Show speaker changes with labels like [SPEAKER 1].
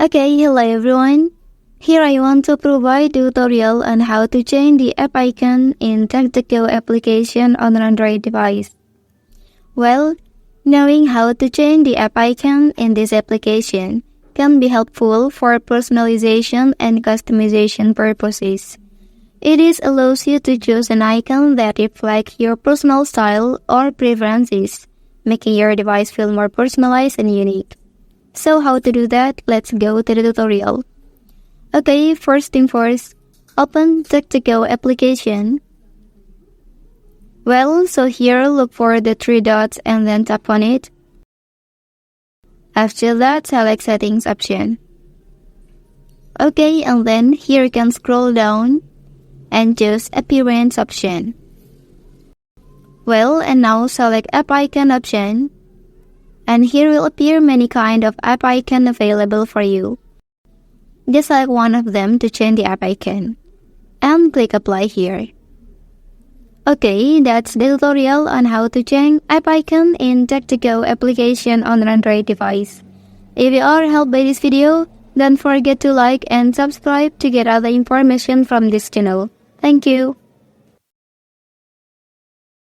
[SPEAKER 1] Okay, hello everyone. Here I want to provide tutorial on how to change the app icon in Duckduckgo application on an Android device. Well, knowing how to change the app icon in this application can be helpful for personalization and customization purposes. It allows you to choose an icon that reflects your personal style or preferences, making your device feel more personalized and unique. So how to do that? Let's go to the tutorial. Okay, first thing first, open Duckduckgo application. Well, so here look for the three dots and then tap on it. After that, select settings option. Okay, and then here you can scroll down and choose appearance option. Well, and now select app icon option. And here will appear many kind of app icon available for you. Just select one of them to change the app icon. And click apply here. Okay, that's the tutorial on how to change app icon in Duckduckgo application on an Android device. If you are helped by this video, don't forget to like and subscribe to get other information from this channel. Thank you.